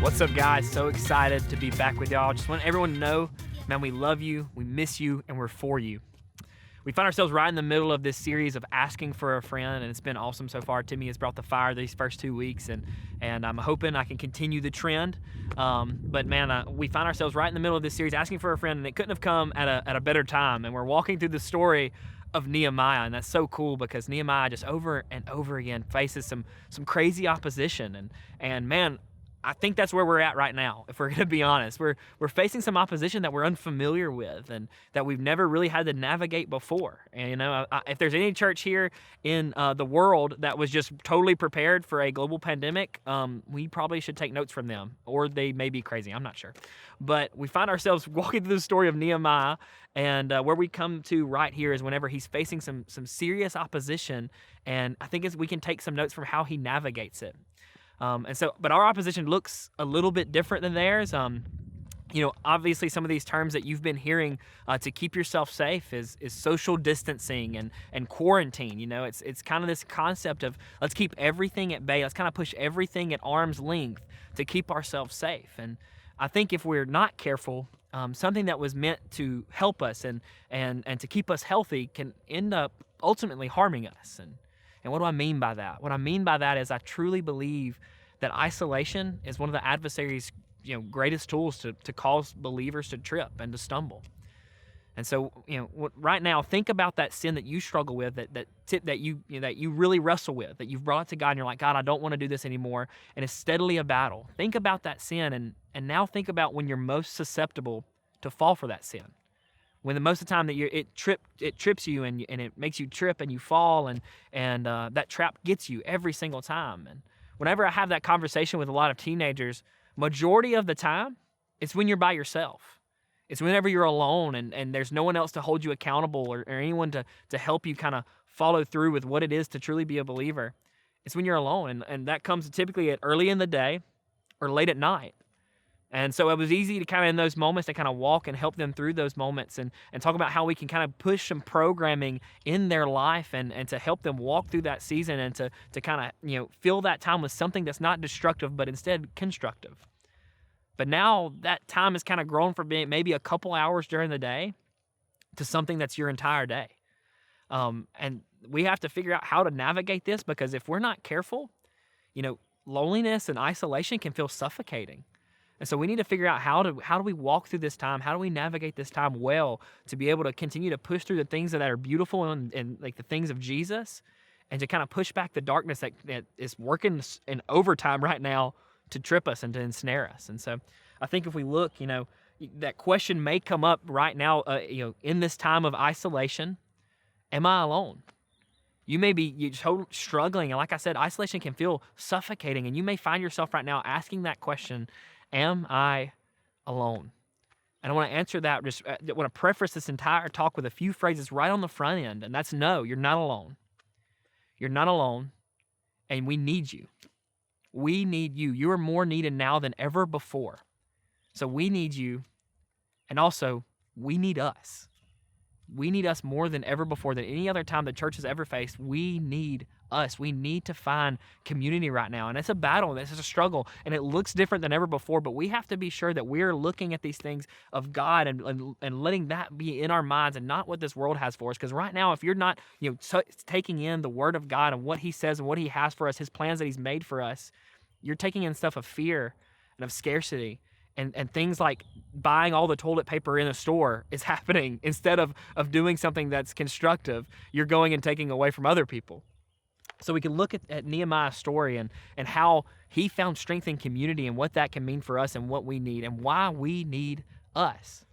What's up, guys? So excited to be back with y'all. Just want everyone to know, man, we love you, we miss you, and we're for you. We find ourselves right in the middle of this series of asking for a friend, and it's been awesome so far. Timmy has brought the fire these first 2 weeks, and I'm hoping I can continue the trend. But man, we find ourselves right in the middle of this series asking for a friend, and it couldn't have come at a better time. And we're walking through the story of Nehemiah, and that's so cool because Nehemiah just over and over again faces some crazy opposition, and man, I think that's where we're at right now. If we're going to be honest, we're facing some opposition that we're unfamiliar with and that we've never really had to navigate before. And you know, if there's any church here in the world that was just totally prepared for a global pandemic, we probably should take notes from them, or they may be crazy. I'm not sure, but we find ourselves walking through the story of Nehemiah, and where we come to right here is whenever he's facing some serious opposition, and I think we can take some notes from how he navigates it. But our opposition looks a little bit different than theirs. Obviously some of these terms that you've been hearing to keep yourself safe is social distancing and quarantine. You know, it's kind of this concept of let's keep everything at bay. Let's kind of push everything at arm's length to keep ourselves safe. And I think if we're not careful, something that was meant to help us and to keep us healthy can end up ultimately harming us. And what do I mean by that? What I mean by that is I truly believe that isolation is one of the adversary's greatest tools to cause believers to trip and to stumble. And so, right now, think about that sin that you struggle with, that you really wrestle with, that you've brought to God, and you're like, God, I don't want to do this anymore, and it's steadily a battle. Think about that sin, and now think about when you're most susceptible to fall for that sin. When the most of the time that it trips you and it makes you trip and you fall and that trap gets you every single time. And whenever I have that conversation with a lot of teenagers, majority of the time, it's when you're by yourself. It's whenever you're alone and there's no one else to hold you accountable or anyone to help you kind of follow through with what it is to truly be a believer. It's when you're alone, and that comes typically at early in the day or late at night. And so it was easy to kind of in those moments to kind of walk and help them through those moments and talk about how we can kind of push some programming in their life and to help them walk through that season and to kind of, fill that time with something that's not destructive, but instead constructive. But now that time has kind of grown from being maybe a couple hours during the day to something that's your entire day. And we have to figure out how to navigate this, because if we're not careful, loneliness and isolation can feel suffocating. And so we need to figure out how do we walk through this time? How do we navigate this time well to be able to continue to push through the things that are beautiful and like the things of Jesus, and to kind of push back the darkness that is working in overtime right now to trip us and to ensnare us. And so I think if we look, that question may come up right now, in this time of isolation. Am I alone? You may be struggling. And like I said, isolation can feel suffocating. And you may find yourself right now asking that question, am I alone? And I want to answer that. I want to preface this entire talk with a few phrases right on the front end. And that's no, you're not alone. You're not alone. And we need you. We need you. You are more needed now than ever before. So we need you. And also, we need us. We need us more than ever before, than any other time the church has ever faced. We need us. We need to find community right now. And it's a battle. This is a struggle. And it looks different than ever before. But we have to be sure that we're looking at these things of God and letting that be in our minds and not what this world has for us. Because right now, if you're not taking in the word of God and what he says and what he has for us, his plans that he's made for us, you're taking in stuff of fear and of scarcity. And things like buying all the toilet paper in a store is happening instead of doing something that's constructive. You're going and taking away from other people. So we can look at Nehemiah's story and how he found strength in community and what that can mean for us and what we need and why we need us.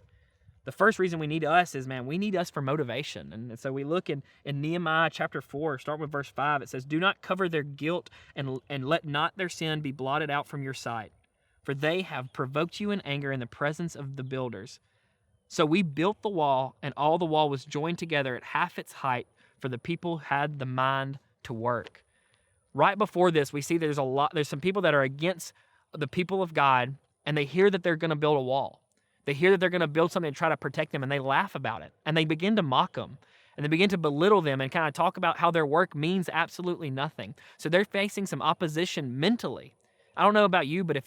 The first reason we need us is, we need us for motivation. And so we look in Nehemiah chapter 4, start with verse 5. It says, "Do not cover their guilt and let not their sin be blotted out from your sight. For they have provoked you in anger in the presence of the builders. So we built the wall, and all the wall was joined together at half its height, for the people had the mind to work." Right before this, we see there's some people that are against the people of God, and they hear that they're going to build a wall. They hear that they're going to build something to try to protect them, and they laugh about it, and they begin to mock them. And they begin to belittle them and kind of talk about how their work means absolutely nothing. So they're facing some opposition mentally. I don't know about you, but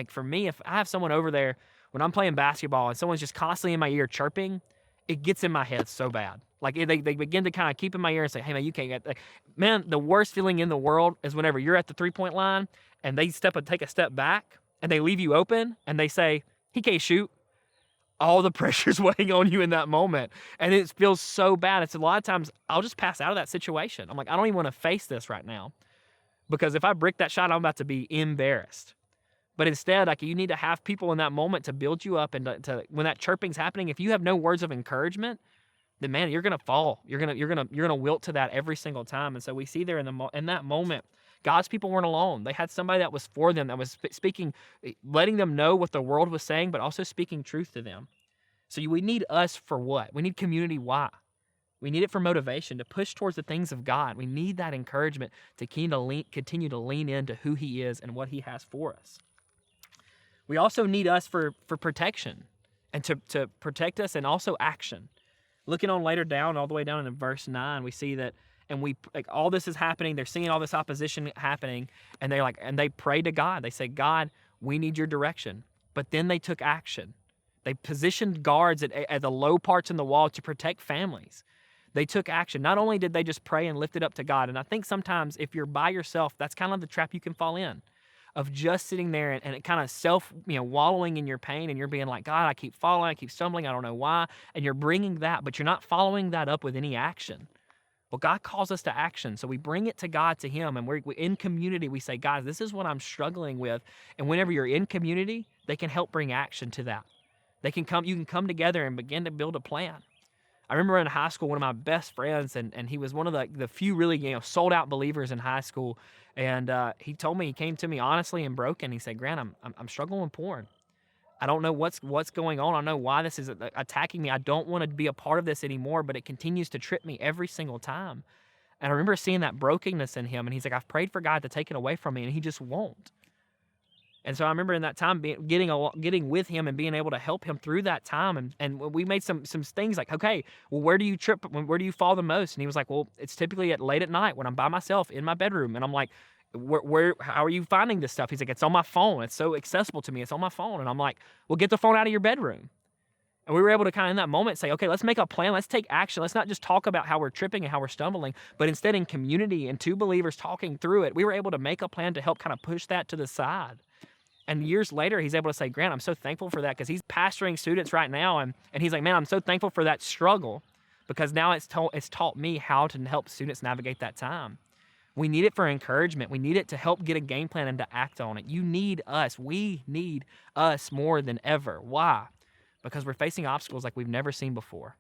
for me, if I have someone over there when I'm playing basketball and someone's just constantly in my ear chirping, it gets in my head so bad. Like they begin to kind of keep in my ear and say, hey man, you can't get, like, man, the worst feeling in the world is whenever you're at the 3-point line and they take a step back and they leave you open and they say, he can't shoot. All the pressure's weighing on you in that moment. And it feels so bad. It's a lot of times I'll just pass out of that situation. I'm like, I don't even want to face this right now, because if I brick that shot, I'm about to be embarrassed. But instead, like, you need to have people in that moment to build you up, and to when that chirping's happening, if you have no words of encouragement, then man, you're gonna fall. You're gonna wilt to that every single time. And so we see there in that moment, God's people weren't alone. They had somebody that was for them, that was speaking, letting them know what the world was saying, but also speaking truth to them. So we need us for what? We need community. Why? We need it for motivation, to push towards the things of God. We need that encouragement to continue to lean into who He is and what He has for us. We also need us for protection, and to protect us, and also action. Looking on later down, all the way down in verse 9, we see that, and all this is happening. They're seeing all this opposition happening, and they pray to God. They say, God, we need your direction. But then they took action. They positioned guards at the low parts in the wall to protect families. They took action. Not only did they just pray and lift it up to God, and I think sometimes if you're by yourself, that's kind of the trap you can fall in, of just sitting there and it kind of wallowing in your pain, and you're being like, God, I keep falling, I keep stumbling, I don't know why, and you're bringing that, but you're not following that up with any action. Well, God calls us to action, so we bring it to God, to Him, and we're in community. We say, guys, this is what I'm struggling with, and whenever you're in community, they can help bring action to that. You can come together and begin to build a plan. I remember in high school, one of my best friends, and he was one of the few really sold out believers in high school, and he came to me honestly and broken. He said, Grant, I'm struggling with porn. I don't know what's going on. I don't know why this is attacking me. I don't want to be a part of this anymore, but it continues to trip me every single time. And I remember seeing that brokenness in him, and he's like, I've prayed for God to take it away from me, and He just won't. And so I remember in that time getting with him and being able to help him through that time. And we made some things like, okay, well, where do you trip? Where do you fall the most? And he was like, well, it's typically late at night when I'm by myself in my bedroom. And I'm like, how are you finding this stuff? He's like, it's on my phone. It's so accessible to me. It's on my phone. And I'm like, well, get the phone out of your bedroom. And we were able to kind of in that moment say, okay, let's make a plan. Let's take action. Let's not just talk about how we're tripping and how we're stumbling, but instead in community and two believers talking through it, we were able to make a plan to help kind of push that to the side. And years later, he's able to say, Grant, I'm so thankful for that, because he's pastoring students right now. And he's like, man, I'm so thankful for that struggle, because now it's taught me how to help students navigate that time. We need it for encouragement. We need it to help get a game plan and to act on it. You need us. We need us more than ever. Why? Because we're facing obstacles like we've never seen before.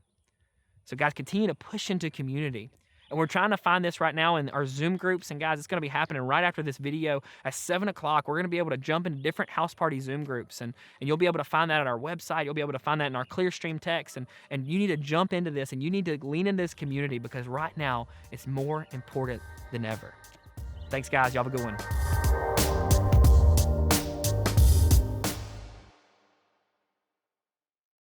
So guys, continue to push into community. And we're trying to find this right now in our Zoom groups. And guys, it's going to be happening right after this video at 7 o'clock. We're going to be able to jump into different house party Zoom groups. And you'll be able to find that at our website. You'll be able to find that in our Clearstream text. And you need to jump into this, and you need to lean into this community, because right now it's more important than ever. Thanks, guys. Y'all have a good one.